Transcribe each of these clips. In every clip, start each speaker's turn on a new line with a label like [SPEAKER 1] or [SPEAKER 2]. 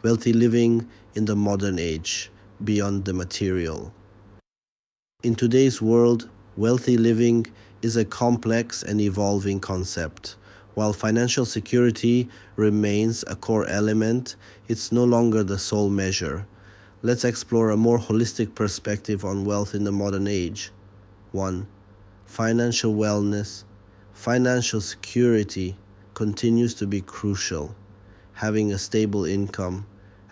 [SPEAKER 1] wealthy living in the modern age, beyond the material. In today's world, wealthy living is a complex and evolving concept. While financial security remains a core element, it's no longer the sole measure. Let's explore a more holistic perspective on wealth in the modern age. 1. Financial wellness. Financial security continues to be crucial. Having a stable income,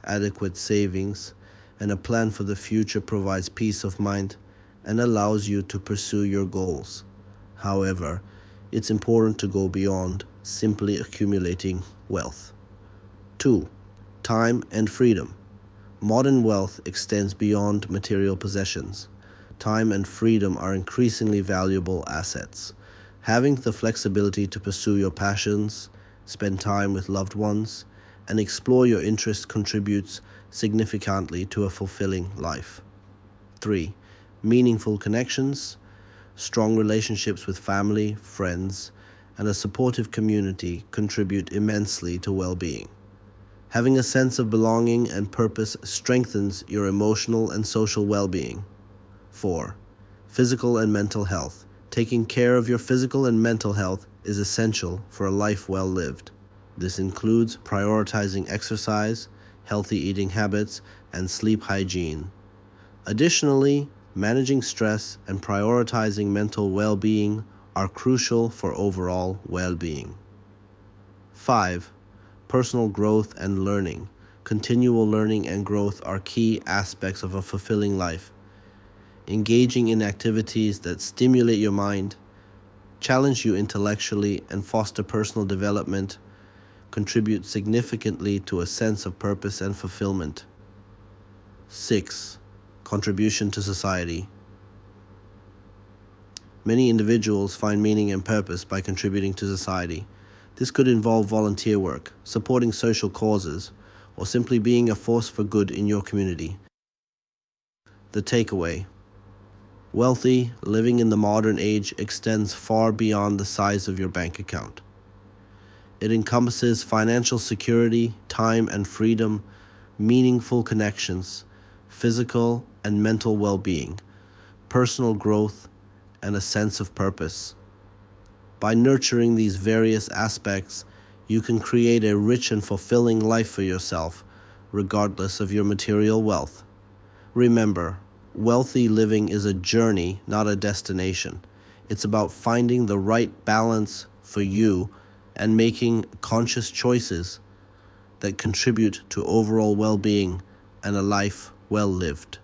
[SPEAKER 1] adequate savings, and a plan for the future provides peace of mind and allows you to pursue your goals. However, it's important to go beyond simply accumulating wealth. 2. Time and freedom. Modern wealth extends beyond material possessions. Time and freedom are increasingly valuable assets. Having the flexibility to pursue your passions, spend time with loved ones, and explore your interests contributes significantly to a fulfilling life. 3. Meaningful connections. Strong relationships with family, friends, and a supportive community contribute immensely to well-being. Having a sense of belonging and purpose strengthens your emotional and social well-being. 4. Physical and mental health. Taking care of your physical and mental health is essential for a life well lived. This includes prioritizing exercise, healthy eating habits, and sleep hygiene. Additionally, managing stress and prioritizing mental well-being are crucial for overall well-being. 5. Personal growth and learning. Continual learning and growth are key aspects of a fulfilling life. Engaging in activities that stimulate your mind, challenge you intellectually, and foster personal development contribute significantly to a sense of purpose and fulfillment. 6. Contribution to society. Many individuals find meaning and purpose by contributing to society. This could involve volunteer work, supporting social causes, or simply being a force for good in your community. The takeaway: wealthy living in the modern age extends far beyond the size of your bank account. It encompasses financial security, time and freedom, meaningful connections, physical and mental well-being, personal growth, and a sense of purpose. By nurturing these various aspects, you can create a rich and fulfilling life for yourself, regardless of your material wealth. Remember, wealthy living is a journey, not a destination. It's about finding the right balance for you and making conscious choices that contribute to overall well-being and a life well lived.